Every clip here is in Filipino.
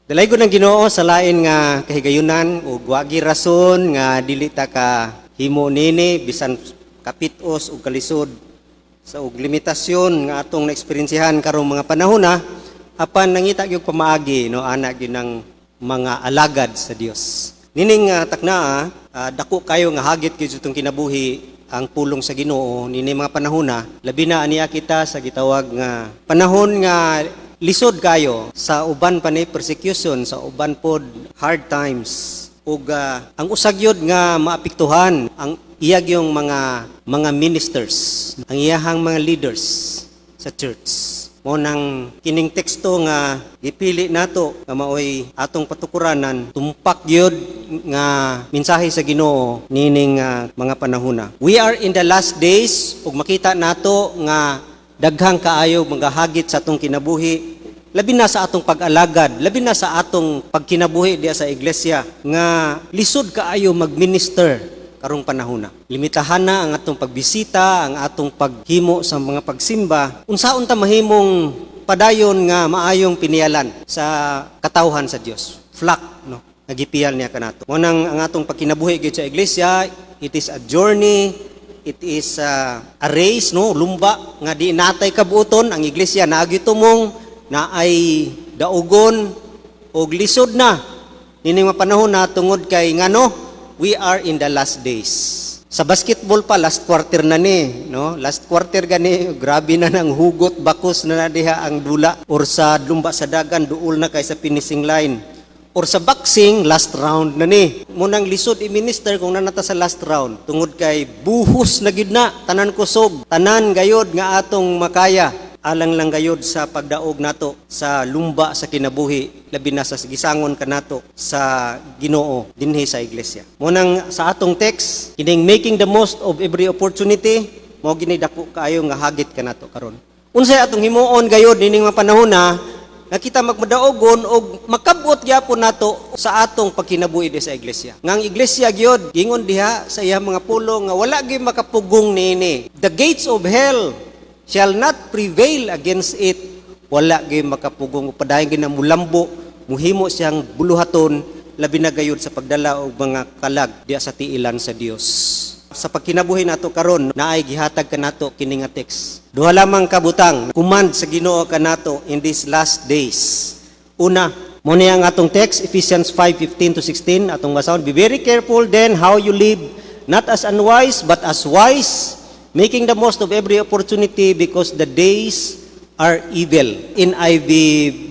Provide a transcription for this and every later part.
Dalay ko ng Ginoo sa lain nga kahigayunan o wagi rason nga dili ta ka himo nini bisan kapitos o kalisod sa og limitasyon nga atong naeksperinsihan karong mga panahon na apan nangita gyud pamaagi no ana gyud ng mga alagad sa Dios. Nining takna dako kayo nga hagit gyud itong kinabuhi ang pulong sa Ginoo nini mga panahon na labi na aniya kita sa gitawag nga panahon nga lisod kayo sa uban pa ni persecution, sa uban pod hard times. Ug ang usag yun nga maapektuhan ang iyag yung mga ministers, ang iyahang mga leaders sa church. Mo nang kining teksto nga gipili nato nga maoy atong patukuranan, tumpak gyud nga mensahe sa Ginoo nining mga panahona. We are in the last days ug makita nato nga daghang kaayo magahagit sa atong kinabuhi, labi na sa atong pag-alagad, labi na sa atong pagkinabuhi diya sa iglesia nga lisod kaayo mag-minister karong panahon na. Limitahan na ang atong pagbisita, ang atong paghimo sa mga pagsimba. Unsaon ta mahimong padayon nga maayong pinialan sa katawhan sa Dios. Flock no, nagipiyal niya kanato. Mo nang ang atong pagkinabuhi gyud sa iglesia, it is a journey. It is a race, no? Lumba, nga di natay kabuoton, ang iglesia nagitumong, na ay daugon, o lisod na. Nining mapanahon na tungod kay ngano, we are in the last days. Sa basketball pa, last quarter na ni, no? Last quarter gani, grabe na ng hugot, bakos na diha ang dula. Or sa lumba sa dagan, duol na kay sa finishing line. Or sa boxing, last round na ni. Munang lisod i-minister kung nanata sa last round. Tungod kay buhos na gid na, tanan kusog, tanan gayod nga atong makaya. Alang lang gayod sa pagdaog nato sa lumba sa kinabuhi, labi na sa gisangon kanato sa Ginoo dinhi sa iglesia. Munang sa atong text, kining making the most of every opportunity, mao gini dako kaayo nga hagit kanato karon. Unsay atong himuon gayod nining mga panahon na kita magmadaogon o makabot gyapon nato sa atong pagkinabuhi sa iglesia. Ngang iglesia gyud gingon diha sa iya mga pulong nga wala gyud makapugong niini. The gates of hell shall not prevail against it. Wala gyud makapugong padayon gyud na mulambo, muhimo siyang buluhaton labi na gayud sa pagdala og mga kalag diha sa tiilan sa Dios. Sa pagkinabuhi nato karon naay gihatag kanato kini nga text. Duha lamang kabutang command sa Ginoo kanato in these last days. Una, mo niya ang atong text Ephesians 5:15 to 16 atong basahon. Be very careful then how you live, not as unwise but as wise, making the most of every opportunity because the days are evil. In NIV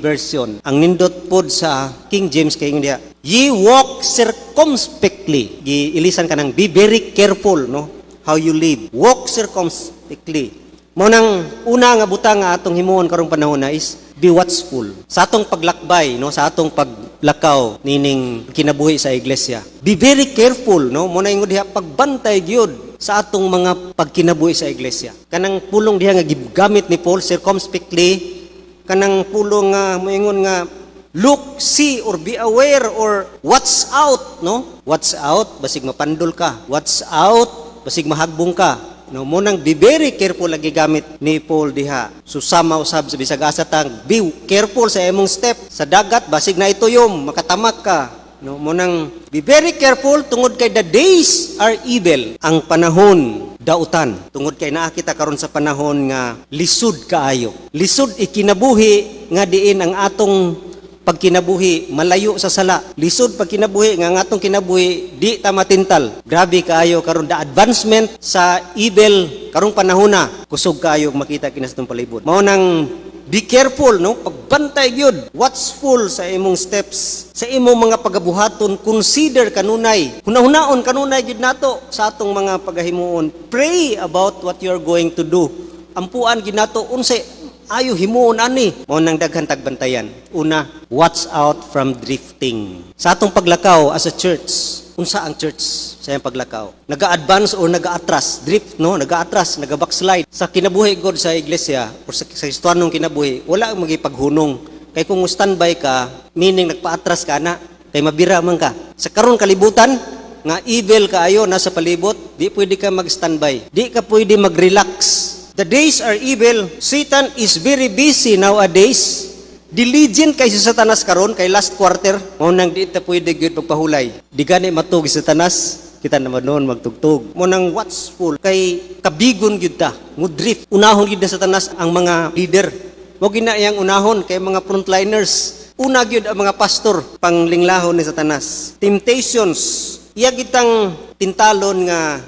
version. Ang nindot pod sa King James kay diha. Ye walk circumspectly. Giilisan ka ng be very careful, no? How you live. Walk circumspectly. Mao nang una nga butang nga atong himuon karong panahon na is be watchful. Sa atong paglakbay, no? Sa atong paglakaw nining kinabuhi sa iglesia. Be very careful, no? Mo na ingon diha pagbantay gyud sa atong mga pagkinabuhi sa iglesia. Kanang pulong diha nga gigamit ni Paul circumspectly, kanang pulong nga moingon nga look, see, or be aware, or watch out, no? Watch out, basig mapandol ka. Watch out, basig mahagbong ka. No, munang be very careful lagi gamit ni Paul diha. Susama usab sa bisag asa tang be careful sa imong step sa dagat basig na ituyom makatamak ka. No, munang be very careful tungod kay the days are evil. Ang panahon dautan. Tungod kay naa kita karon sa panahon nga lisod kaayo. Lisod ikinabuhi nga diin ang atong pagkinabuhi malayo sa sala. Lisod pagkinabuhi nga ang atong kinabuhi di ta matintal. Grabe kaayo karon the advancement sa evil karong panahona. Kusog kaayo makita kini sa atong palibot. Mao nang be careful, no? Pagbantay gyud, watchful sa imong steps, sa imong mga pagabuhaton, consider kanunay. Hunahunahon kanunay gyud nato sa atong mga pagahimuon. Pray about what you are going to do. Ampuan gyud nato unsay ayo himuon ani. Mao nang daghan tagbantayan. Una, watch out from drifting. Sa atong paglakaw as a church, unsa ang church sa iyang paglakaw? Naga-advance or naga-atras? Drift, no? Naga-atras, naga-backslide. Sa kinabuhi god sa iglesia or sa Kristiyanong kinabuhi, wala magipaghunong. Kay kung standby ka, meaning nagpa-atras ka na, kay mabira man ka. Sa karon kalibutan, nga evil kaayo nasa palibot, di pwede ka mag-standby. Di ka pwede mag-relax. The days are evil. Satan is very busy nowadays Diligent kay si Satanas karon kay last quarter, mo nang di ta pwede gyud pagpahulay. Di gani matug si Satanas, kita naman noon magtugtog. Mo nang watchful kay kabigon gyud ta, mudrift. Unahon gyud na Satanas ang mga leader. Mo gina iyang unahon kay mga frontliners. Una gyud ang mga pastor panglinglahon ni Satanas. Temptations, iya gitang tintalon nga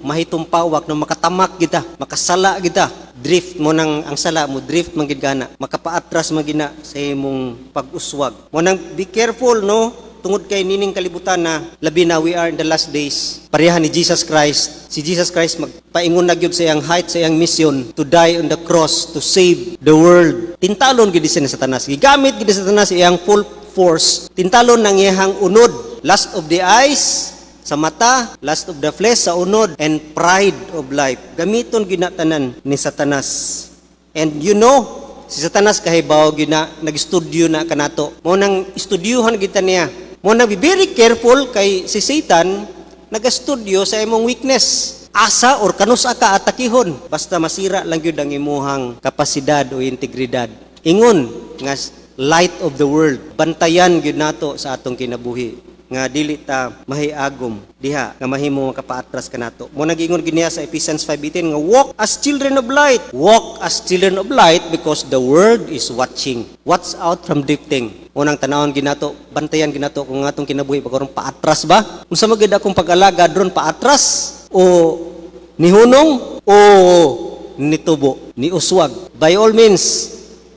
mahitong pawak no makatamak kita, makasala kita. Drift mo nang ang sala mo, drift man gid kana, makapaatras man gina sa imong pag-uswag. Mo nang be careful no, tungod kay nining kalibutan na labi na we are in the last days. Pareha ni Jesus Christ. Si Jesus Christ magpaingon na gyud sa iyang height, sa iyang mission to die on the cross to save the world. Tintalon gid ni Satanas. Gigamit gid ni Satanas iyang full force. Tintalon nang iyang unod, lust of the eyes sa mata, lust of the flesh sa unod, and pride of life. Gamiton ginatanan ni Satanas. And you know, si Satanas kahibaw gina nag-studio na kanato. Mo nang istudyuhan kita niya. Mo nang be very careful kay si Satan nag-studio sa imong weakness. Asa or kanusa ka atakihon basta masira lang gyud ang imuhang kapasidad o integridad. Ingon nga light of the world, bantayan gyud nato sa atong kinabuhi nga dili ta mahiagom diha nga mahimo makapaatras kanato. Mo nagingon giniya sa Ephesians 5:18 nga walk as children of light. Walk as children of light because the world is watching. Watch out from drifting. Mo nang tanawon ginato, bantayan ginato kung atong kinabuhi pagkaron paatras ba? Unsa man gid akong pag-alaga dron paatras o nihunong o nitubo, ni uswag. By all means,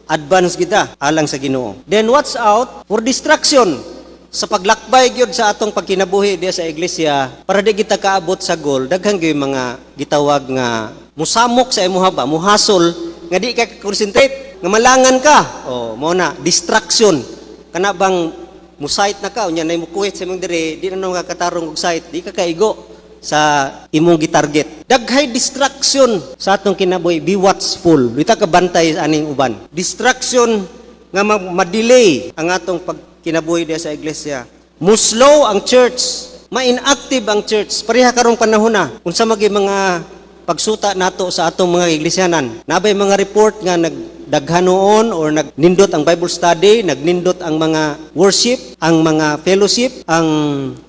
advance kita alang sa Ginoo. Then watch out for distraction. Sa paglakbay gyud sa atong pagkinabuhi diya sa iglesia, para di kita kaabot sa goal, daghang gyud mga gitawag nga musamok sa imuha ba, muhasol nga di ka concentrate, nga malangan ka. Oh, mo na distraction. Kana bang musite na ka unya nay mukuhit sa imong dire, di na nang kakatarong og site, di ka kaigo sa imong gitarget. Daghay distraction sa atong kinabuhi, be watchful. Di ta ka bantay sa aning uban. Distraction nga ma-delay ang atong kinabuhi diya sa iglesia. Muslow ang church, ma-inactive ang church. Pareha karong panahon na, unsa magi mga pagsuta nato sa atong mga iglesyanan. Nabay mga report nga nagdaghan noon or nagnindot ang Bible study, nagnindot ang mga worship, ang mga fellowship, ang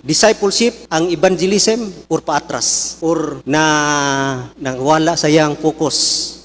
discipleship, ang evangelism, or paatras, or wala sayang focus,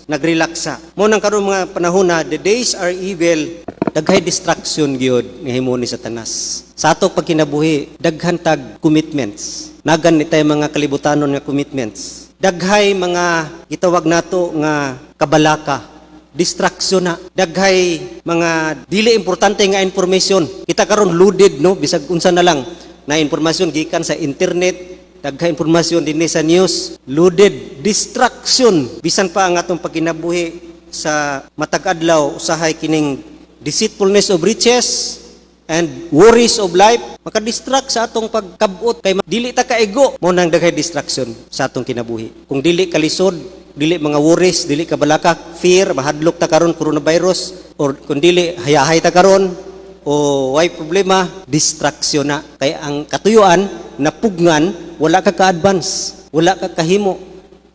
nagrelaksa. Mo nang karon mga panahon na, the days are evil, daghay distraction gyud nga himo ni Satanas. Sa ato pagkinabuhi, daghan tag commitments. Nagan ni tay mga kalibutanon nga commitments. Daghay mga gitawag nato nga kabalaka, distraction na. Daghay mga dili importante nga information. Kita karon loaded no, bisag unsa na lang na impormasyon gikan sa internet, daghay impormasyon dinhi sa news, loaded, distraction. Bisan pa ang atong pagkinabuhi sa matag adlaw usahay kining deceitfulness of riches and worries of life, makadistract sa atong pagkabot kay dili ta kaigo. Mo nang daghay distraction sa atong kinabuhi. Kung dili kalisod, dili mga worries, dili kabalaka, fear, mahadlok ta karon coronavirus, or kung dili hayahay ta karon o way problema, distraction na. Kay ang katuyuan napugngan, wala ka ka-advance, wala ka kahimo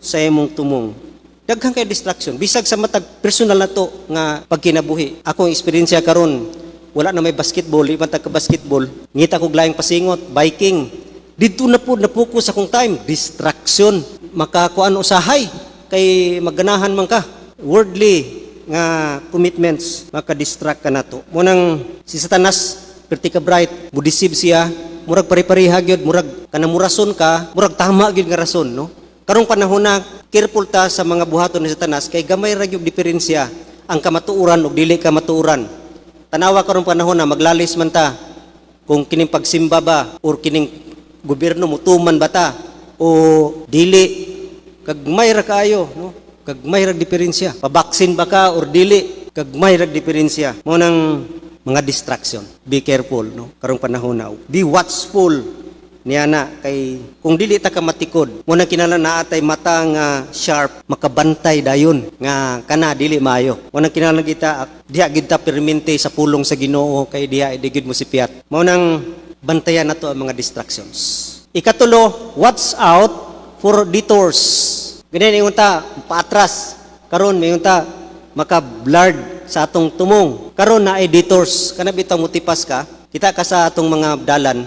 sa imong tumong. Daghang kay distraction. Bisag sa matag personal na to nga pagkinabuhi. Akong eksperyensya karon, wala na may basketball, iban ta ka basketball. Ngita ko glayang pasingot, biking. Dito na po na-focus akong time, distraction. Makakuan usahay kay magganahan man ka. Worldly nga commitments, maka-distract ka nato. Mo nang si Satanas, perti ka bright, budisib siya, murag pare-pareha gyud, murag kanang murason ka, murag tama gyud nga rason, no? Karong panahon na, careful ta sa mga buhaton ni Satanas kay gamay ra gyud diferensya ang kamatuoran ug dili kamatuoran. Tanawa karong panahon na maglalis man ta kung kining pagsimba ba or kining gobyerno mutuman ba ta o dili, kagmay ra kaayo, no? Kagmay ra diferensya. Pabaksin ba ka or dili, kagmay ra diferensya. Mo nang mga distraction. Be careful, no? Karong panahon na. Be watchful. Niya na, kay kung dili ta ka matikod, muna kinahanglan naatay mata nga sharp, makabantay dayon nga kana dili maayo. Muna kinahanglan kita diha gid ta permente sa pulong sa Ginoo kay diha idigid mo si Piat. Mao nang bantayan nato ang mga distractions. Ikatulo, watch out for detours. Ganyan ingon ta paatras karon mayon ta maka-blurred sa atong tumong. Karon na editors, kana bitaw mo tipas ka, kita ka sa atong mga dalan,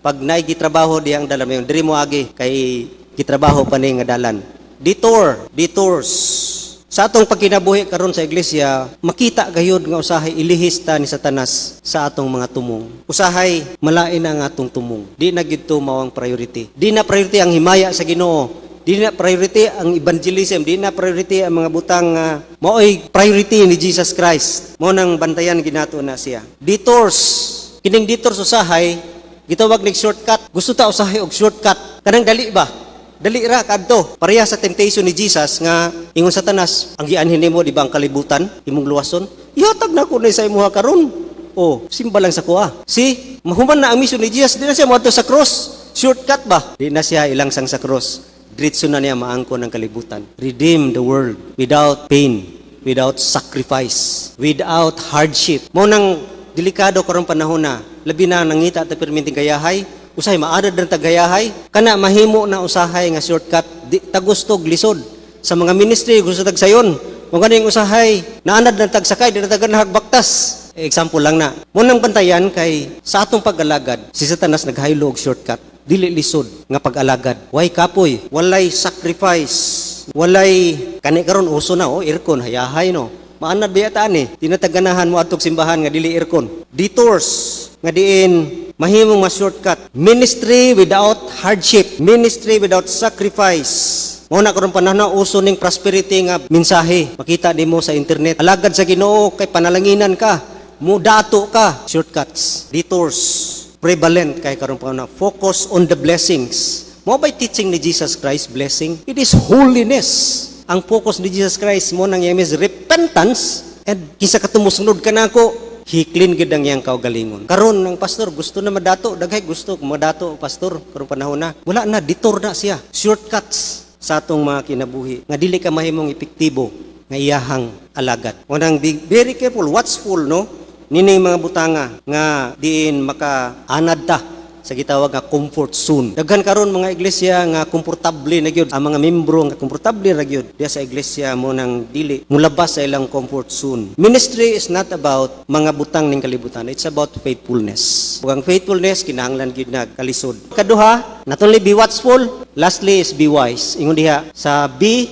pag naay gitrabaho diyang dalan mayon, diri mo agi kay gitrabaho pa ni nga dalan. Detours. Sa atong pagkinabuhi karon sa iglesia, makita gayud nga usahay ilihis ta ni Satanas sa atong mga tumong. Usahay malain ang atong tumong. Di na gidto mao ang priority. Di na priority ang himaya sa Ginoo. Di na priority ang evangelism, di na priority ang mga butang mao'y priority ni Jesus Christ. Mao nang bantayan ginato na siya. Detours. Kining detours usahay gitawag nig shortcut. Gusto ta usahay og shortcut. Kanang dali ba? Dali ra kadto. Pareha sa temptation ni Jesus nga ingon Satanas, ang gianhin nimo di ba ang kalibutan, imong luwason? Ihatag na ko na sa imuha karon. Oh, simba lang sa kuha. Si, mahuman na ang mission ni Jesus, di na siya moadto sa cross. Shortcut ba? Di na siya ilangsang sa cross. Diretso na niya maangkon ang kalibutan. Redeem the world without pain, without sacrifice, without hardship. Mao nang delikado karong panahon na. Labi na nangita ta perminting gayahay, usahay maadad ng tagayahay, kana mahimo na usahay nga shortcut, di tagustog lisod. Sa mga ministry, gusto tagsayon. Kung ganing usahay, naanad ng tagsakay, di na tagan hagbaktas. Example lang na. Munang bantayan kay sa atong pag-alagad, si Satanas naghaylo og shortcut, dili lisod nga pag-alagad. Way kapoy, walay sacrifice, walay kani karon uso na aircon, hayahay no. Maanad biya ta ani, tinataganahan mo atong simbahan nga dili aircon. Detours nga diin mahimong ma-shortcut. Ministry without hardship. Ministry without sacrifice. Muna karon panahon na uso ning prosperity nga mensahe. Makita nimo sa internet. Alagad sa Ginoo kay panalanginan ka. Mudato ka. Shortcuts. Detours. Prevalent kay karon panahon na. Focus on the blessings. Mo ba'y teaching ni Jesus Christ blessing? It is holiness. Ang focus ni Jesus Christ mo nang yamis repentance and kinsa katumusunod ka na ako. Hiklin gid ang yang kaugalingon. Karon ang pastor gusto na madato, daghay gusto madato pastor karon panahon na. Wala na detour na siya. Shortcuts sa atong mga kinabuhi nga dili ka mahimong epektibo nga iyahang alagad. Unang very careful, watchful no. Nini mga butanga nga diin makaanad ta sa gitawag nga comfort zone. Daghan karon mga iglesia nga komportable na gyud, ang mga membro nga komportable ra gyud diya sa iglesia mo nang dili mulabas sa ilang comfort zone. Ministry is not about mga butang ning kalibutan, it's about faithfulness. Ug ang faithfulness kinahanglan gyud na kalisod. Kaduha, not only be watchful, lastly is be wise. Ingon diha sa B,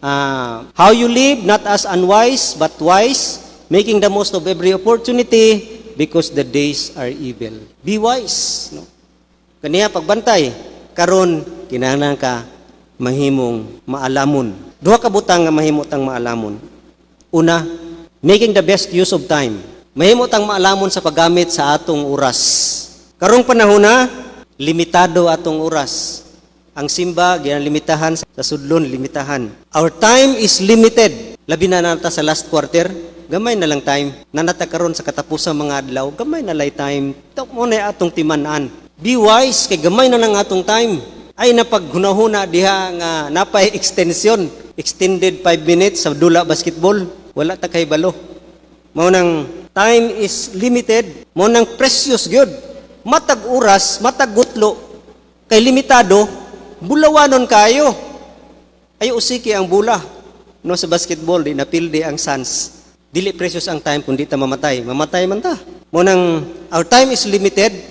how you live not as unwise but wise, making the most of every opportunity because the days are evil. Be wise, no? Kaniya pagbantay, karon kinahanglan ka mahimong maalamon. Duha ka butang nga mahimutang maalamon. Una, making the best use of time. Mahimutang maalamon sa paggamit sa atong oras. Karong panahon na, limitado atong oras. Ang simba, ginlimitahan sa sudlon, limitahan. Our time is limited. Labi na nata sa last quarter, gamay na lang time. Nanata karon sa katapusang mga adlaw, gamay na lang time. Ito muna atong timanan. Be wise, kay gamay na lang atong time. Ay napaghunahuna diha nga napay extension, extended 5 minutes sa dula basketball. Wala ta kay balo. Mao nang time is limited, mao nang precious gyud. Matag oras, matag gutlo, kay limitado, bulawanon kayo. Ay usiki ang bula. No sa basketball di napildi ang suns. Dili precious ang time kung di ta mamatay. Mamatay man ta. Mao nang our time is limited.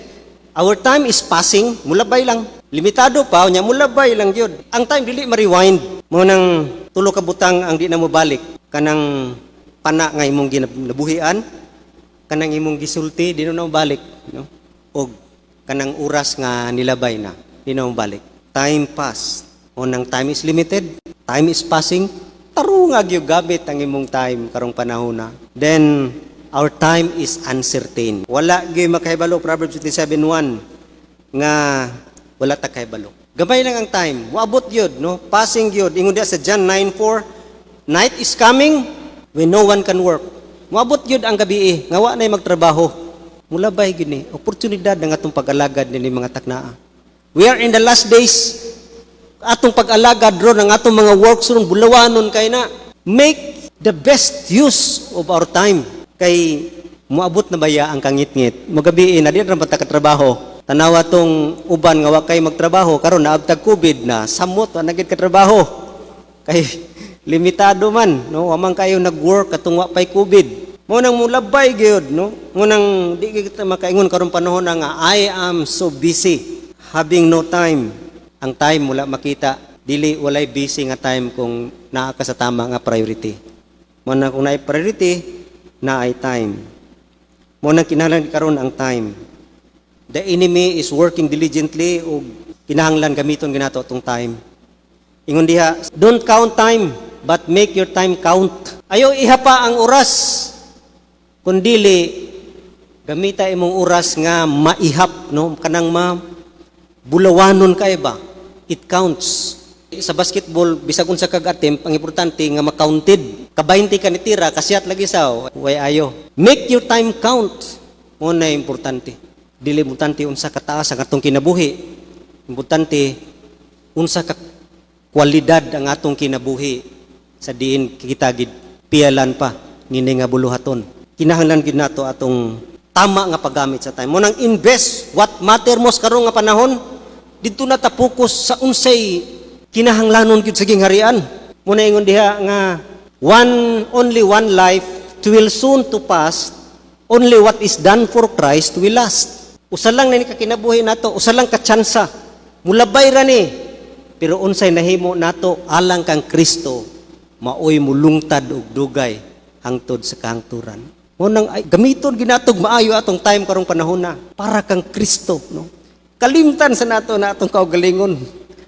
Our time is passing, mulabay lang. Limitado pa, nya mulabay lang yun. Ang time dili ma-rewind. Mo nang tulo ka butang ang di na mo balik. Kanang pana nga imong ginabuhian, kanang imong gisulti, di na mo balik. No? O kanang oras nga nilabay na, di na mo balik. Time passed. Mo nang time is limited, time is passing, tarungag yung gamit ang imong time karong panahon na. Then, our time is uncertain. Wala gyud makahibalo, Proverbs 27:1 nga wala ta kahibalo. Gamay lang ang time. Waabot gyud, no? Passing gyud. Ingon diha sa John 9:4, night is coming when no one can work. Waabot gyud ang gabi nga wa nay magtrabaho. Mulabay gyud ni oportunidad ng atong pag-alagad nini mga taknaa. We are in the last days. Atong pag-alagad ron ang atong mga works ron bulawanon kay na. Make the best use of our time. Kay muabot na baya ang kangit-ngit. Magabiin na di ra bata ka trabaho. Tanawa tong uban nga wa kay magtrabaho karon naabtag COVID na samot wa nagid ka trabaho. Kay limitado man no wa man kayo nag-work katong wa pay COVID. Mo nang mulabay gyud, no? Mo nang di kita makaingon karon panahon na nga I am so busy having no time. Ang time wala makita, dili walay busy nga time kung naa ka sa tama nga priority. Mo nang kung naay priority, naay time. Mo nang kinahanglan karon ang time. The enemy is working diligently ug kinahanglan gamiton ginato tong time. Ingon diha, don't count time, but make your time count. Ayaw ihapa ang oras, kundili gamita imong oras nga maihap, no? Kanang bulawanon kay ba? It counts. Sa basketball, bisag unsa kag attempt, ang importante nga ma-counted. Ka-20 ka ni tira, kasiyat lagi sa way ayo. Make your time count. Mo na importante. Dili importante unsa ka taas ang atong kinabuhi. Importante unsa ka kwalidad ang atong kinabuhi sa diin kita gid pialan pa nini nga buluhaton. Kinahanglan gid nato atong tama nga paggamit sa time. Mo nang invest what matter most karong nga panahon didto na ta focus sa unsay kinahanglanon gid sa gingharian. Mo na ingon diha nga only one life will soon to pass, only what is done for Christ will last. Usa lang na ni kakinabuhi nato, usa lang ka tsansa. Mulabay ra ni. Pero unsay nahimo nato alang kang Kristo, maoy mulungtad og dugay hangtod sa kahangturan. Unang gamiton ginatog maayo atong time karong panahon na para kang Kristo, no? Kalimtan sa nato na atong kaugalingon.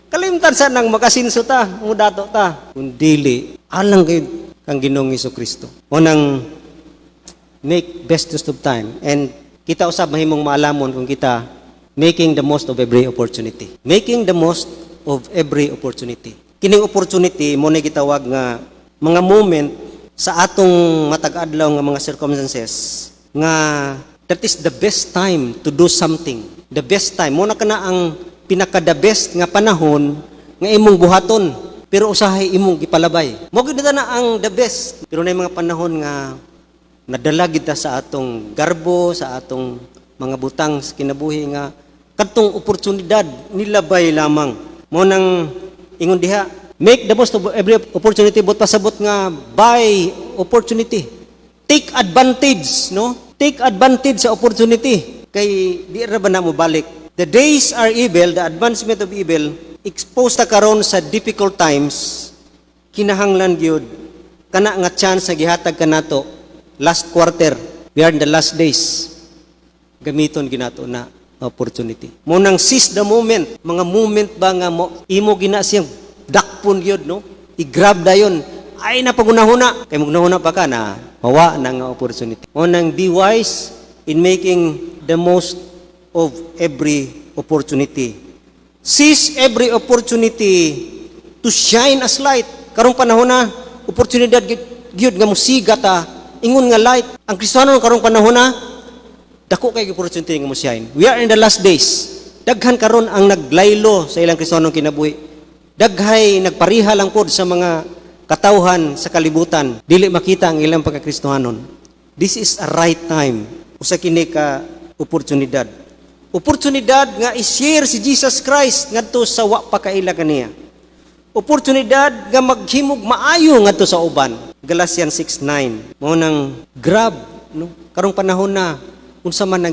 Kalimtan sa nang magasinso ta, mudato ta. Kun dili alang kay kang Ginoong Hesukristo. Unang make best use of time, and kita usab mahimong maalamon kung kita making the most of every opportunity. Making the most of every opportunity. Kining opportunity mo na gitawag nga mga moment sa atong matag-adlaw nga mga circumstances nga that is the best time to do something. The best time mo na kana ang pinaka the best nga panahon nga imong buhaton pero usahay imong gipalabay. Mo gid na ang the best. Pero na mga panahon nga nadala gid ta sa atong garbo, sa atong mga butang sa kinabuhi nga kadtong oportunidad nilabay lamang. Mo nang ingon diha, make the most of every opportunity, but pasabot nga by opportunity. Take advantage, no? Take advantage sa opportunity. Kay di ra ba na mo balik. The days are evil, the advancement of evil, exposed ta karon sa difficult times. Kinahanglan gyud kana nga chance sa gihatag kanato last quarter. We are in the last days. Gamiton ginato na opportunity. Mo nang seize the moment, mga moment ba nga imo gina siyang dakpon gyud, no? I-grab dayon. Ay na pagunahuna, kay magunahuna pa ka na mawa na nga opportunity. Mo nang be wise in making the most of every opportunity. Seize every opportunity to shine as light. Karong panahon na oportunidad gyud nga musiga ta ingon nga light. Ang Kristiyano karong panahon na dako kay opportunity nga mo shine. We are in the last days. Daghan karon ang naglaylo sa ilang Kristiyanong kinabuhi. Daghay nagpariha lang pod sa mga katawhan sa kalibutan. Dili makita ang ilang pagkakristohanon. This is a right time. Usa kini ka oportunidad. Oportunidad nga i-share si Jesus Christ ngadto sa wa pa kaila kaniya. Oportunidad nga maghimog maayo ngadto sa uban. Galatians 6:9. Mao nang grab, no? Karong panahon na unsa man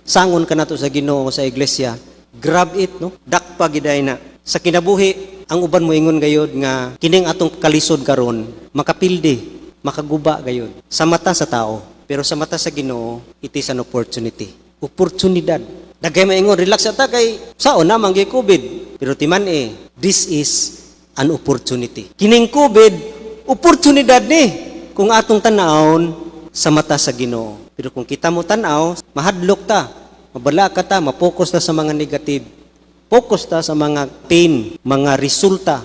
sangon ka nato sa Ginoo sa iglesia, grab it, no? Dakpa giday na. Sa kinabuhi, ang uban mo ingon gayud nga kining atong kalisod karon makapildi, makaguba gayud sa mata sa tao, pero sa mata sa Ginoo, it is an opportunity. Oportunidad. Dagay maingon relax ata kay saon na manggay COVID, pero timan this is an opportunity. Kining COVID, oportunidad ni kung atong tan-awon sa mata sa Ginoo. Pero kung kita mo tanaw, mahadlok ta, mabala ka ta, mapokus ta sa mga negative. Focus ta sa mga pain, mga resulta.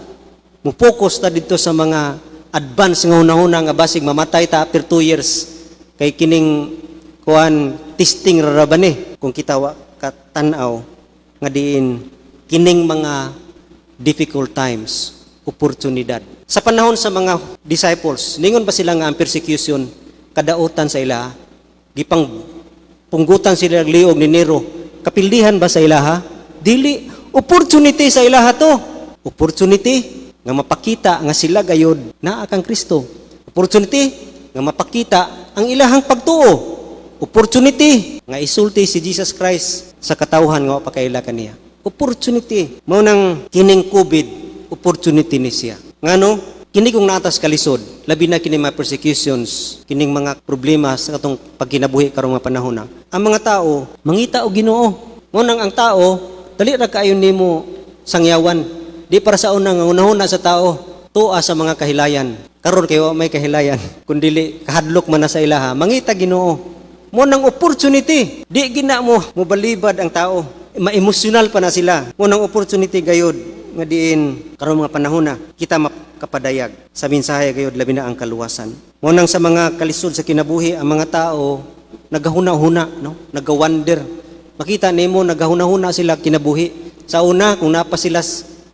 Mo-focus ta dito sa mga advance nga una-una nga basig mamatay ta after 2 years. Kay kining testing ra ba ni kung kita wa ka tan-aw nga diin kining mga difficult times, oportunidad. Sa panahon sa mga disciples, ningon ba sila nga ang persecution kadautan sa ila? Gipang punggutan sila liog ni Nero. Kapildihan ba sa ilaha? Dili. Opportunity sa ilaha to. Opportunity nga mapakita nga sila gayod na akang Kristo. Opportunity nga mapakita ang ilahang pagtuo, opportunity nga isulti si Jesus Christ sa katawhan nga pakaila kaniya. Opportunity. Mao nang kining COVID, opportunity ni siya. Ngano? Kini kung naatas kalisod, labi na kini mga persecutions, kining mga problema sa katong pagkinabuhi karong mga panahon na. Ang mga tao, mangita og Ginoo. Mao nang ang tao, dali ra kaayo nimo sangyawan. Di para sa unang una-una sa tao, tuwa sa mga kahilayan. Karon kayo may kahilayan, kun dili kahadlok man na sa ilaha, mangita Ginoo. Mo nang opportunity, di gina mo mobalibad ang tao. Ma-emotional pa na sila. Mo nang opportunity gayud nga diin karong mga panahon na kita makapadayag sa mensahe gayud labi na ang kaluwasan. Mo nang sa mga kalisod sa kinabuhi ang mga tao nagahuna-huna, no? Nagawander. Makita nimo nagahuna-huna sila kinabuhi. Sa una kung napa sila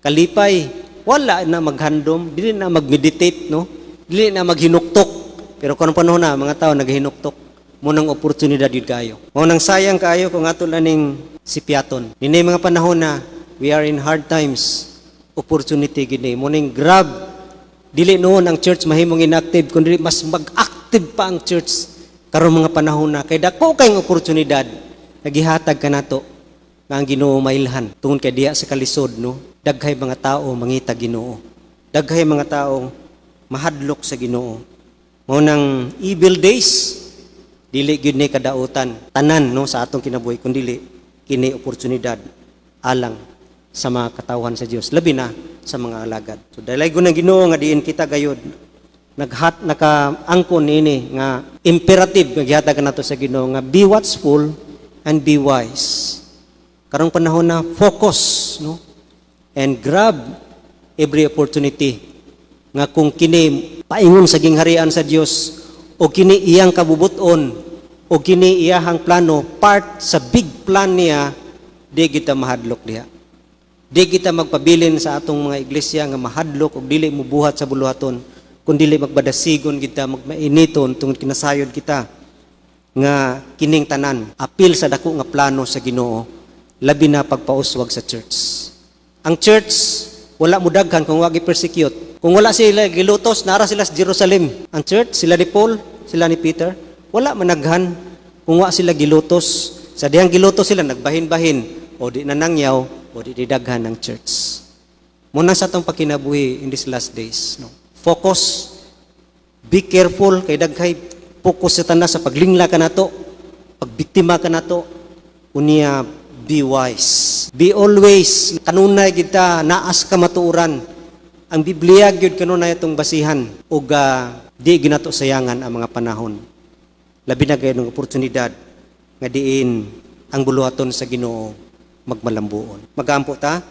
kalipay, wala na maghandom, dili na magmeditate, no? Dili na maghinuktok. Pero karong panahon na mga tao naghinuktok. Mo nang oportunidad yun kayo. Mo nang sayang kayo kung ato laning si Piaton. Nini mga panahon na we are in hard times. Opportunity gini. Mo ning grab. Dili noon ang church mahimong inactive kundi mas mag-active pa ang church karong mga panahon na kay dako kayong oportunidad nagihatag ka nato nga ang Ginoo mailhan tungod kay diha sa kalisod, no? Daghay mga tao mangita Ginoo. Daghay mga tao mahadlok sa Ginoo. Mo nang evil days dili gyud ni kadautan tanan, no, sa atong kinabuhi kun dili kini oportunidad alang sa mga katawhan sa Dios labi na sa mga alagad. So dalay gyud ng Ginoo nga diin kita gayud nakaangkon ini nga imperative nga gihatag nato sa Ginoo nga be watchful and be wise. Karong panahon na focus, no, and grab every opportunity nga kung kini paingon sa gingharian sa Dios o kini iyang kabubuton o kini iyahang plano, part sa big plan niya, di kita mahadlok diha. Di kita magpabilin sa atong mga iglesia nga mahadlok o dili mubuhat sa buluhaton, kung dili magbadasigon kita, magmainiton tungod kinasayod kita nga kining tanan, apil sa dako nga plano sa Ginoo, labi na pagpauswag sa church. Ang church, wala mo daghan kung wagi persecute. Kung wala sila gilutos, nara sila sa Jerusalem. Ang church, sila ni Paul, sila ni Peter, wala managhan kung wala sila gilutos. Sa dihang gilutos sila, nagbahin-bahin, o di nanangyaw, o di didaghan ng church. Muna sa itong pakinabuhi in these last days. No? Focus, be careful, kay daghay, focus sa tanas sa paglingla ka na to, pagbiktima ka na to, unya, be wise. Be always, kanunay kita, naas ka matuuran. Ang Biblia, gyud kanunay itong basihan, o di ginato sayangan ang mga panahon. Labi na kayo ng oportunidad nga diin ang buluhaton sa Ginoo magmalambuon. Magampo ta?